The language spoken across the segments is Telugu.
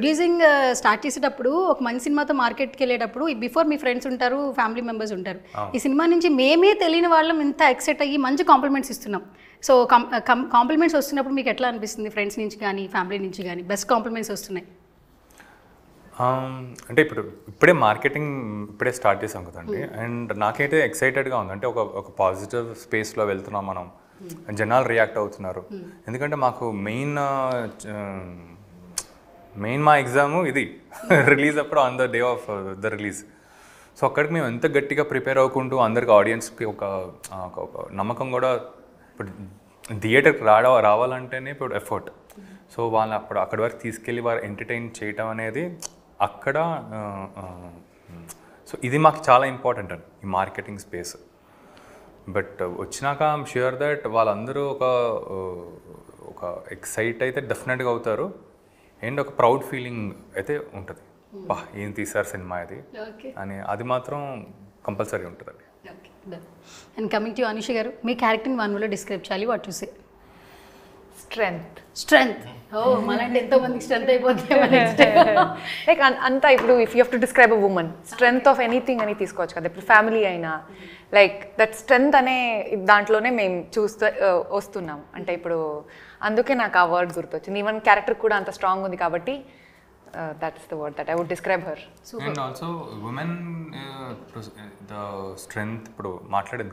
ప్రొడ్యూసింగ్ స్టార్ట్ చేసేటప్పుడు ఒక మంచి సినిమాతో మార్కెట్కి వెళ్ళేటప్పుడు బిఫోర్ మీ ఫ్రెండ్స్ ఉంటారు, ఫ్యామిలీ మెంబర్స్ ఉంటారు. ఈ సినిమా నుంచి మేమే తెలియని వాళ్ళం ఇంత ఎక్సైట్ అయ్యి మంచి కాంప్లిమెంట్స్ ఇస్తున్నాం. సో కాంప్లిమెంట్స్ వస్తున్నప్పుడు మీకు ఎట్లా అనిపిస్తుంది? ఫ్రెండ్స్ నుంచి కానీ ఫ్యామిలీ నుంచి కానీ బెస్ట్ కాంప్లిమెంట్స్ వస్తున్నాయి. అంటే ఇప్పుడే మార్కెటింగ్ ఇప్పుడే స్టార్ట్ చేసాం కదండి. అండ్ నాకైతే ఎక్సైటెడ్గా ఉంది. అంటే ఒక పాజిటివ్ స్పేస్లో వెళ్తున్నాం మనం, జనాలు రియాక్ట్ అవుతున్నారు. ఎందుకంటే మాకు మెయిన్ మా ఎగ్జాము ఇది రిలీజ్ అప్పుడు on the day of the release. So అక్కడికి మేము ఎంత గట్టిగా ప్రిపేర్ అవ్వకుంటూ అందరికి ఆడియన్స్కి ఒక నమ్మకం కూడా, ఇప్పుడు థియేటర్కి రావాలంటేనే ఇప్పుడు ఎఫర్ట్. సో వాళ్ళు అక్కడి వరకు తీసుకెళ్ళి వారు ఎంటర్టైన్ చేయటం అనేది అక్కడ, సో ఇది మాకు చాలా ఇంపార్టెంట్ అండి ఈ మార్కెటింగ్ స్పేస్. బట్ వచ్చినాక ఐఎమ్ ష్యూర్ దట్ వాళ్ళందరూ ఒక ఎక్సైట్ అయితే డెఫినెట్గా అవుతారు. అండ్ ఒక ప్రౌడ్ ఫీలింగ్ అయితే ఉంటుంది, బా ఏం తీసారు సినిమా ఇది అని, అది మాత్రం కంపల్సరీ ఉంటుందండి. అండ్ కమింగ్ టు అనుష గారు, మీ క్యారెక్టర్ని వన్ వర్డ్లో డిస్క్రైబ్ చేయాలి, వాట్ టు సే? స్ట్రెంగ్త్. ఓ మనంటే ఎంతో మందికి స్ట్రెంగ్త్ అయిపోతుంది. లైక్ అంతా ఇప్పుడు if you have to describe a women, strength of anything అని తీసుకోవచ్చు కదా. ఇప్పుడు ఫ్యామిలీ అయినా లైక్ దట్ స్ట్రెంగ్త్ అనే దాంట్లోనే మేము చూస్తూ వస్తున్నాం. అంటే ఇప్పుడు అందుకే నాకు ఆ వర్డ్ గుర్తొచ్చింది. ఈవెన్ క్యారెక్టర్ కూడా అంత స్ట్రాంగ్ ఉంది కాబట్టి that's the word that I would describe her. And also women the strength ఇప్పుడు మాట్లాడేది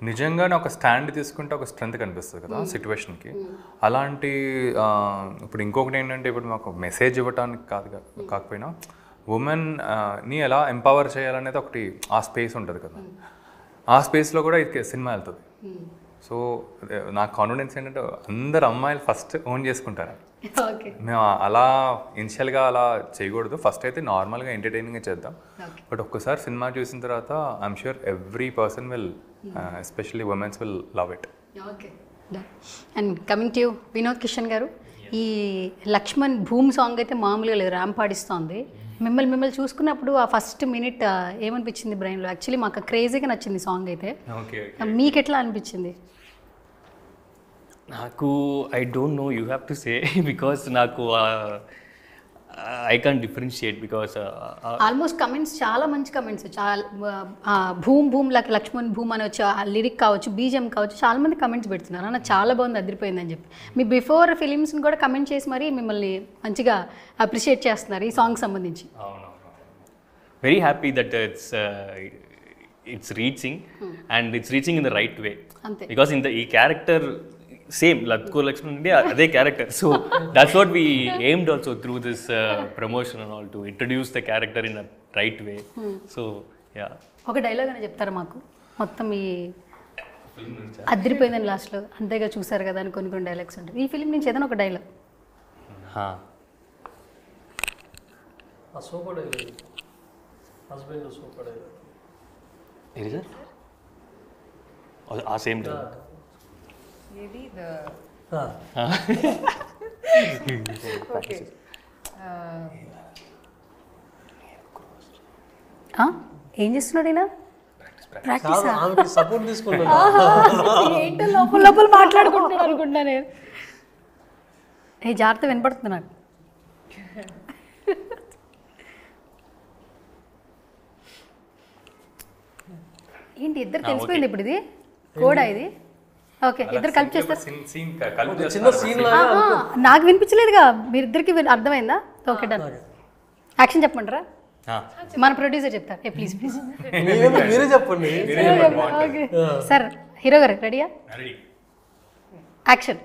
నిజంగానే ఒక స్టాండ్ తీసుకుంటే ఒక స్ట్రెంగ్త్ కనిపిస్తుంది కదా సిచ్యువేషన్కి. అలాంటి ఇప్పుడు ఇంకొకటి ఏంటంటే, ఇప్పుడు మాకు మెసేజ్ ఇవ్వటానికి కాకపోయినా ఉమెన్ని ఎలా ఎంపవర్ చేయాలనేది ఒకటి ఆ స్పేస్ ఉంటుంది కదా. ఆ స్పేస్లో కూడా ఇది సినిమా వెళ్తుంది. సో నాకు కాన్ఫిడెన్స్ ఏంటంటే అందరు అమ్మాయిలు ఫస్ట్ ఓన్ చేసుకుంటారు. మేము అలా ఇనిషియల్గా అలా చేయకూడదు, ఫస్ట్ అయితే నార్మల్గా ఎంటర్టైనింగ్గా చేద్దాం. బట్ ఒక్కసారి సినిమా చూసిన తర్వాత I'm sure every person will, especially women's will love it. And coming to Vinod Kishan గారు, ఈ లక్ష్మణ్ భూమ్ సాంగ్ అయితే మామూలుగా లేదు, ర్యాంప్ పాడిస్తోంది. మిమ్మల్ని చూసుకున్నప్పుడు ఆ ఫస్ట్ మినిట్ ఏమనిపించింది బ్రెయిన్లో? యాక్చువల్లీ మాకు క్రేజీగా నచ్చింది సాంగ్ అయితే, మీకు ఎట్లా అనిపించింది? నాకు I don't know, you have to say, because నాకు I can't differentiate. Because almost comments చాలా మంచి కమెంట్స్, చాలా భూమ్ లక్ష్మణ్ భూమ్ అని వచ్చి ఆ లిరిక్ కావచ్చు, బీజం కావచ్చు, చాలా మంది కమెంట్స్ పెడుతున్నారు. నాకు చాలా బాగుంది, అదిరిపోయిందని చెప్పి మీ బిఫోర్ ఫిలిమ్స్ని కూడా కమెంట్ చేసి మరి మిమ్మల్ని మంచిగా అప్రిషియేట్ చేస్తున్నారు ఈ సాంగ్ సంబంధించి. Very happy that it's reaching and it's reaching in the right way. Because ఈ క్యారెక్టర్ సేమ్ లత్కో లక్ష్మణ్ అంటే అదే character. So that's what we aimed also through this promotion and all to introduce the character in a right way. So yeah, ఒక డైలాగ్ అని చెప్తారా మాకు? మొత్తం ఈ అదిరిపోయిందని లాస్ట్లో అంతేగా చూసారు కదా అని కొన్ని డైలాగ్స్ ఉంటాయి. ఈ ఫిలిం నుంచి ఏదైనా ఒక డైలాగ్. ఆ సేమ్ డైలాగ్ ఏం చేస్తున్నాడు ఈయన? సపోర్ట్ తీసుకుంటున్నా, ఏంటో లోపల మాట్లాడుకుంటున్నాడు అనుకుంటా నేను. ఏ జాగ్రత్త వినపడుతుంది నాకు. ఏంటి ఇద్దరు తెలిసిపోయింది ఇప్పుడు? ఇది కూడా ఇది ఓకే, ఇద్దరు కలిపి చేస్తారు. చిన్న సీన్ నాకు వినిపించలేదుగా, మీరిద్దరికి అర్థమైందా? Okay done. యాక్షన్ చెప్పమంటారా? మన ప్రొడ్యూసర్ చెప్తారు. ఏ ప్లీజ్ ప్లీజ్ మీరే చెప్పండి. ఓకే సార్, హీరో గారు రెడీయా? యాక్షన్.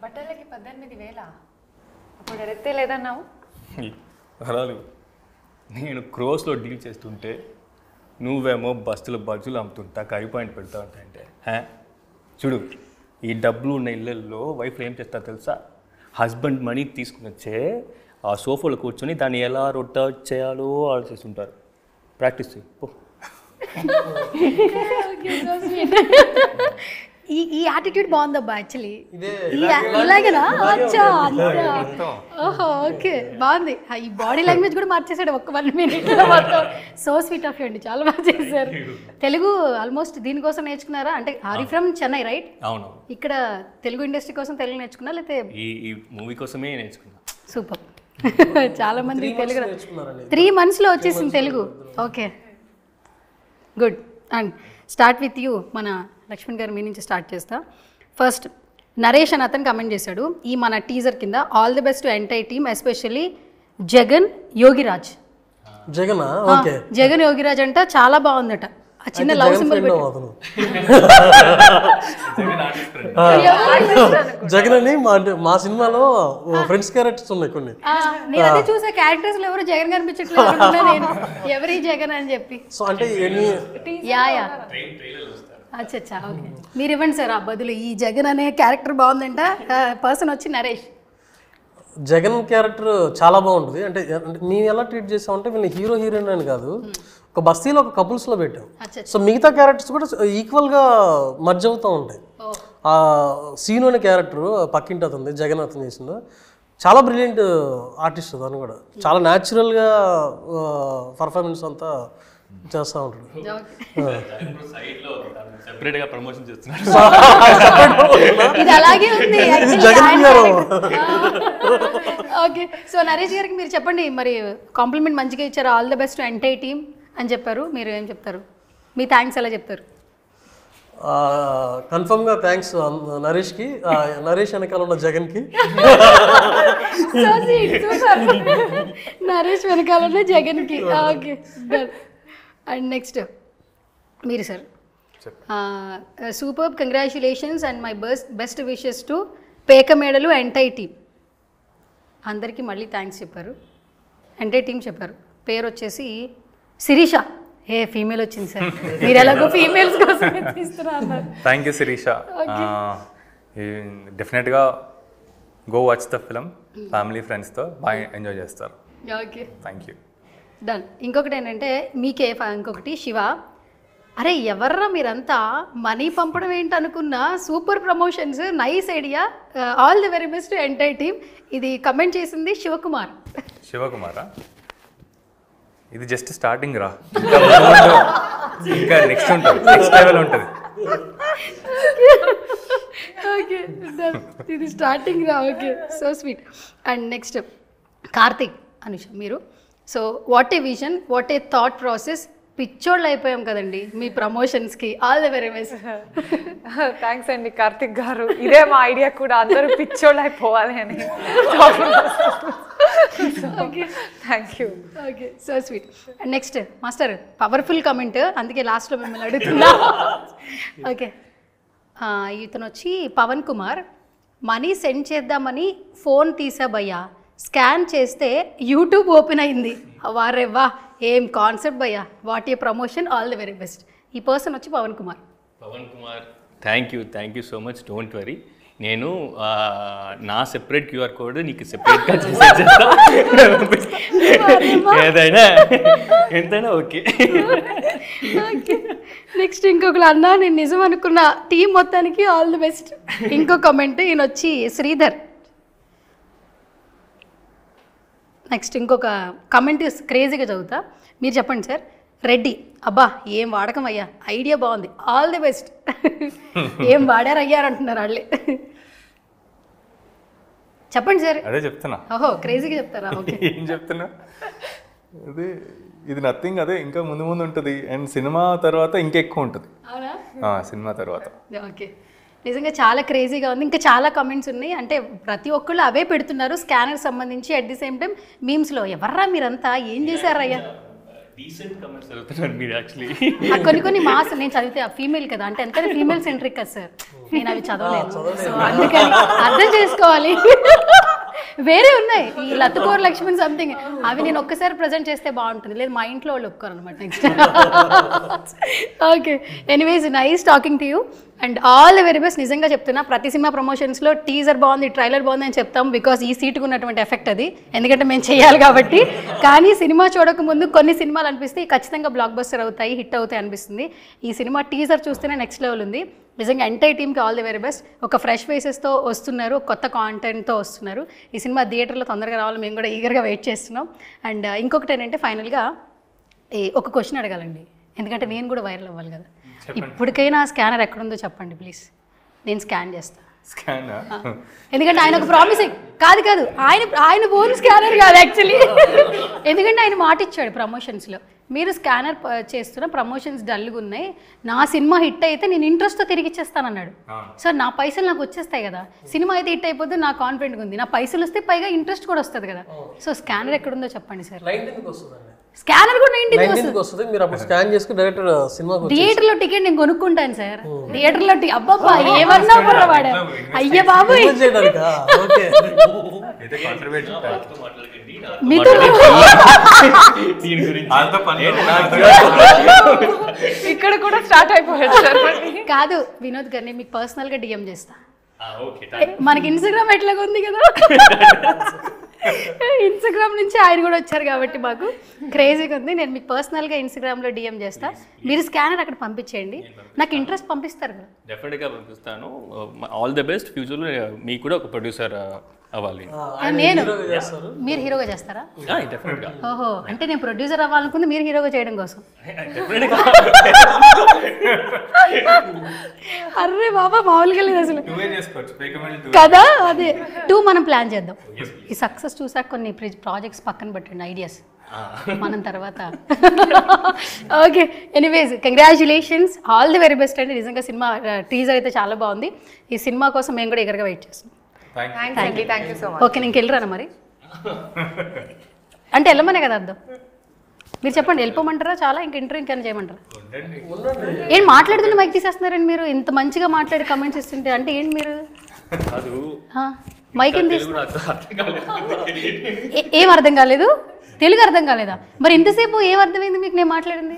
బట్టలకి 18,000 అప్పుడు ఎత్తే లేదన్నావు. నేను క్రోస్లో డీల్ చేస్తుంటే నువ్వేమో బస్సులు బజ్జులు అమ్ముతుంటా కై పాయింట్ పెడతా ఉంటాయంటే, చూడు ఈ డబ్బులు ఉన్న ఇళ్ళల్లో వైఫ్లు ఏం చేస్తారు తెలుసా? హస్బెండ్ మనీ తీసుకుని వచ్చే ఆ సోఫాలో కూర్చొని దాన్ని ఎలా రొటేట్ చేయాలో ఆలోచిస్తుంటారు. ప్రాక్టీస్ చేయి పో. ఈ యాటిట్యూడ్ బాగుందబ్బా యాక్చువల్లీ. ఇలాగేనా? అచ్చా, ఓహో ఓకే, బాగుంది. ఈ బాడీ లాంగ్వేజ్ కూడా మార్చేసాడు ఒక్క 1 minute మొత్తం. సో స్వీట్ ఆఫ్ యూ అండి, చాలా బాగా చేశారు. తెలుగు ఆల్మోస్ట్ దీనికోసం నేర్చుకున్నారా? అంటే ఆర్ ఫ్రమ్ చెన్నై రైట్? అవును. ఇక్కడ తెలుగు ఇండస్ట్రీ కోసం తెలుగు నేర్చుకున్నా లేకపోతే ఈ మూవీ కోసమే నేర్చుకున్నా. సూపర్. చాలా మంది తెలుగు 3 monthsలో వచ్చేసింది Telugu. Okay, good. And start with you. మన లక్ష్మణ్ గారు మీ నుంచి స్టార్ట్ చేస్తా. ఫస్ట్ నరేష్ అని అతను కమెంట్ చేశాడు ఈ మన టీజర్ కింద, all the best to entire team, especially Jagan Yogiraj. Jagan okay, Jagan Yogiraj అంట చాలా బాగుందట. ఆ చిన్న లవ్ సింబల్ జగన్ అని మా సినిమాలో ఫ్రెండ్స్ క్యారెక్టర్స్ ఉన్నాయి కొన్ని. నేను అదే చూసే క్యారెక్టర్స్ లో ఎవరు జగన్ కనిపించట్లేదు నేను ఎవరి జగన్ అని చెప్పి. సో అంటే యా అచ్చా ఓకే, మీరు ఇవ్వండి సార్ ఆ బదులు. ఈ జగన్ అనే క్యారెక్టర్ బాగుందంట, పర్సన్ వచ్చి నరేష్. జగన్ క్యారెక్టర్ చాలా బాగుంటుంది. అంటే నేను ఎలా ట్రీట్ చేసామంటే వీళ్ళని హీరో హీరోయిన్ అని కాదు, ఒక బస్తీలో ఒక కపుల్స్లో పెట్టాం. సో మిగతా క్యారెక్టర్స్ కూడా ఈక్వల్గా మర్జ్ అవుతూ ఉంటాయి. ఆ సీను అనే క్యారెక్టర్ పక్కింటి అతను జగన్ అతను చేసిండు, చాలా బ్రిలియంట్ ఆర్టిస్ట్ అతను కూడా, చాలా న్యాచురల్గా పర్ఫార్మెన్స్ అంతా చేస్తూ ఉంటాడు. సెపరేట్గా ప్రమోషన్ చేస్తున్నాడు. జగన్ గారు. ఓకే, సో నరేష్ గారికి మీరు చెప్పండి మరి, కాంప్లిమెంట్ మంచిగా ఇచ్చారు, all the best to entire team అని చెప్పారు. మీరు ఏం చెప్తారు? మీ థ్యాంక్స్ ఎలా చెప్తారు? కన్ఫర్మ్గా థ్యాంక్స్ నరేష్కి, నరేష్ వెనకాల ఉన్న జగన్కి. నరేష్ వెనకాల ఉన్న జగన్కి. ఓకే, అండ్ నెక్స్ట్ మీరు sir. Super, congratulations and my best wishes to Pekamedalu entire team. అందరికీ మళ్ళీ థ్యాంక్స్ చెప్పారు, ఎంటైర్ టీమ్ చెప్పారు. పేరు వచ్చేసి శిరీష. ఏ ఫీమేల్ వచ్చింది సార్, మీరు ఎలాగో ఫీమేల్స్ కోసం తీస్తున్నారు. Thank you Sirisha. డెఫినెట్గా go watch the film, family ఫ్రెండ్స్తో బాగా ఎంజాయ్ చేస్తారు. Okay, thank you. డన్. ఇంకొకటి ఏంటంటే మీకే ఇంకొకటి శివ, అరే ఎవర్రా మీరంతా మనీ పంపడం ఏంటి అనుకున్నా, super promotions, nice idea, all the very best entire team. ఇది కమెంట్ చేసింది శివకుమార్. శివకుమారా? ఇది జస్ట్ స్టార్టింగ్ రా, ఇంకా నెక్స్ట్ ఉంటుంది, నెక్స్ట్ లెవెల్ ఉంటుంది. ఓకే, ఇది స్టార్టింగ్ రా. Okay, so sweet. And next Karthik, Anusha మీరు. So what a vision, what a thought process. పిచ్చోళ్ళు అయిపోయాం కదండి మీ ప్రమోషన్స్కి, all the very best. Thanks అండి కార్తిక్ గారు, ఇదే మా ఐడియా కూడా, అందరూ పిచ్చోళ్ళు అయిపోవాలి అని. Thank you. Okay, so sweet. And next master, powerful comment, అందుకే లాస్ట్లో మిమ్మల్ని అడుగుతున్నా. ఓకే, ఇతను వచ్చి పవన్ కుమార్, మనీ సెండ్ చేద్దామని ఫోన్ తీసా భయ్యా, స్కాన్ చేస్తే యూట్యూబ్ ఓపెన్ అయింది. వారే వా, ఏం కాన్సెప్ట్ భయ్యా, what a promotion, all the very best. ఈ పర్సన్ వచ్చి Pavan Kumar. Pavan Kumar, thank you so much. Don't worry, నేను నా సెపరేట్ క్యూఆర్ కోడ్ నీకు సెపరేట్గా చేసేస్తా, ఏదైనా ఎంతైనా ఓకే. నెక్స్ట్ ఇంకొకరు అన్నా, నేను నిజం అనుకున్న టీం మొత్తానికి ఆల్ ది బెస్ట్. ఇంకో కమెంట్, ఈయన వచ్చి శ్రీధర్. నెక్స్ట్ ఇంకొక కమెంట్ క్రేజీగా చదువుతా, మీరు చెప్పండి సార్. రెడ్డి, అబ్బా ఏం వాడకం అయ్యా, ఐడియా బాగుంది, ఆల్ ది బెస్ట్. ఏం వాడారు అయ్యారంటున్నారు వాళ్ళే. చెప్పండి సార్. అదే చెప్తున్నా. ఓహో, క్రేజీగా చెప్తారా? ఓకే, ఏం చెప్తున్నా, అదే ఇది నథింగ్, అదే ఇంకా ముందు ముందు ఉంటుంది. అండ్ సినిమా తర్వాత ఇంకెక్కువ ఉంటుంది. అవునా? సినిమా తర్వాత. ఓకే, నిజంగా చాలా క్రేజీగా ఉంది. ఇంకా చాలా కమెంట్స్ ఉన్నాయి, అంటే ప్రతి ఒక్కళ్ళు అవే పెడుతున్నారు స్కానర్ సంబంధించి. అట్ ది సేమ్ టైం మీమ్స్లో ఎవర్రా మీరంతా ఏం చేశారయ్యా, కొన్ని మాస్ నేను చదివితే ఫీమేల్ కదా, అంటే ఎంత ఫీమేల్ సెంట్రిక్ కదా సార్, నేను అవి చదవలేదు. సో అందుకని అర్థం చేసుకోవాలి. వేరే ఉన్నాయి, ఈ లత్తుకోర లక్ష్మణ్ సంథింగ్, అవి నేను ఒక్కసారి ప్రజెంట్ చేస్తే బాగుంటుంది, లేదు మా ఇంట్లో వాళ్ళు ఒప్పుకోరు అనమాట next. Okay, anyways nice talking to you and all the very best. నిజంగా చెప్తున్నా, ప్రతి సినిమా ప్రమోషన్స్లో టీజర్ బాగుంది, ట్రైలర్ బాగుంది అని చెప్తాం, బికాస్ ఈ సీటుకు ఉన్నటువంటి ఎఫెక్ట్ అది, ఎందుకంటే మేము చేయాలి కాబట్టి. కానీ సినిమా చూడకముందు కొన్ని సినిమాలు అనిపిస్తే ఖచ్చితంగా బ్లాక్ బస్టర్ అవుతాయి, హిట్ అవుతాయి అనిపిస్తుంది. ఈ సినిమా టీజర్ చూస్తేనే నెక్స్ట్ లెవెల్ ఉంది. నిజంగా ఎంటైర్ టీమ్కి ఆల్ ది వెరీ బెస్ట్. ఒక ఫ్రెష్ ఫేసెస్తో వస్తున్నారు, కొత్త కాంటెంట్తో వస్తున్నారు. ఈ సినిమా థియేటర్లో తొందరగా రావాలి, మేము కూడా ఈగర్గా వెయిట్ చేస్తున్నాం. అండ్ ఇంకొకటి ఏంటంటే ఫైనల్గా ఒక క్వశ్చన్ అడగాలండి, ఎందుకంటే నేను కూడా వైరల్ అవ్వాలి కదా. ఇప్పటికైనా స్కానర్ ఎక్కడుందో చెప్పండి ప్లీజ్, నేను స్కాన్ చేస్తాను. స్కాన్ ఎందుకంటే ఆయన ఒక ప్రామిసింగ్ కాదు ఆయన ఓన్ స్కానర్ కాదు యాక్చువల్లీ. ఎందుకంటే ఆయన మాట ఇచ్చాడు ప్రమోషన్స్లో, మీరు స్కానర్ చేస్తున్న ప్రమోషన్స్ డల్గా ఉన్నాయి, నా సినిమా హిట్ అయితే నేను ఇంట్రెస్ట్తో తిరిగి ఇచ్చేస్తాను అన్నాడు. సార్ నా పైసలు నాకు వచ్చేస్తాయి కదా, సినిమా అయితే హిట్ అయిపోతే నాకు కాన్ఫిడెంట్గా ఉంది, నా పైసలు వస్తే పైగా ఇంట్రెస్ట్ కూడా వస్తుంది కదా. సో స్కానర్ ఎక్కడుందో చెప్పండి సార్. స్కానర్ కూడా 19th వస్తుంది. మీరు అప్పుడు స్కాన్ చేసుకుని డైరెక్ట్ సినిమాకి థియేటర్లో టికెట్ నేను కొనుక్కుంటాను సార్. థియేటర్లో అబ్బబ్బా ఏమన్నా వాడు అయ్య బాబు ఓకే. మీతో ఇక్కడ కూడా స్టార్ట్ అయిపోయాడు సార్. కాదు వినోద్ గారిని మీకు పర్సనల్గా డిఎం చేస్తా. మనకి ఇన్స్టాగ్రామ్ ఎట్లాగా ఉంది కదా, ఇన్స్టాగ్రామ్ నుంచి ఆయన కూడా వచ్చారు కాబట్టి మాకు క్రేజీగా ఉంది. నేను మీకు పర్సనల్గా ఇన్స్టాగ్రామ్లో డిఎం చేస్తా, మీరు స్కానర్ అక్కడ పంపించేయండి, నాకు ఇంట్రెస్ట్ పంపిస్తారు కదా. డెఫినెట్గా పంపిస్తాను. All the best. ఫ్యూచర్లో మీకు కూడా ఒక ప్రొడ్యూసర్ అవ్వాలి. నేను మీరు హీరోగా చేస్తారా? డెఫినెట్గా. ఓహో, అంటే నేను ప్రొడ్యూసర్ అవ్వాలనుకుంది మీరు హీరోగా చేయడం కోసం. అర్రే బాబా మామూలుగా లేదు అసలు కదా. అదే 2 మనం ప్లాన్ చేద్దాం. ఈ సక్సెస్ చూసాక కొన్ని ప్రాజెక్ట్స్ పక్కన పెట్టండి, ఐడియాస్ మనం తర్వాత. Okay, anyways congratulations, all the very best అండి. నిజంగా సినిమా టీజర్ అయితే చాలా బాగుంది. ఈ సినిమా కోసం మేము కూడా ఎగరగా వెయిట్ చేస్తున్నాం. Thank you so much. Okay, నేను వెళ్ళరానా మరి? అంటే వెళ్ళమనే కదా అర్థం. మీరు చెప్పండి, వెళ్ళిపోమంటారా చాలా, ఇంక ఇంటర్వ్యూ ఇంకేమైనా చేయమంటారా? ఏం మాట్లాడుతుంటే మైక్ తీసేస్తున్నారండి మీరు, ఇంత మంచిగా మాట్లాడి కమెంట్స్ ఇస్తుంటే. అంటే ఏంటి మీరు మైక్ ఏం ఏం అర్థం కాలేదు? తెలుగు అర్థం కాలేదా? మరి ఇంతసేపు ఏం అర్థమైంది మీకు నేను మాట్లాడింది?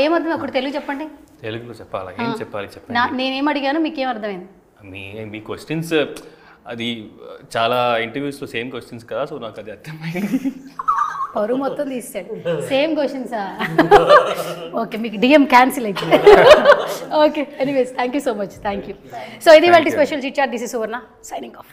ఏం అర్థం అప్పుడు తెలుగు చెప్పండి. తెలుగులో చెప్పాలా? ఏం చెప్పాలి చెప్పండి. నేనేం అడిగాను మీకేం అర్థమైంది? మీ క్వశ్చన్స్ అది చాలా ఇంటర్వ్యూస్లో సేమ్ క్వశ్చన్స్ కదా, సో నాకు అది అర్థమైంది. పరువు మొత్తం తీస్తాడు. సేమ్ క్వశ్చన్సా? ఓకే, మీకు డిఎం క్యాన్సిల్ అయిపోయింది. Okay, anyways thank you so much. Thank you. So ఇది వాళ్ళ special chit chat. This is Suvarna signing of.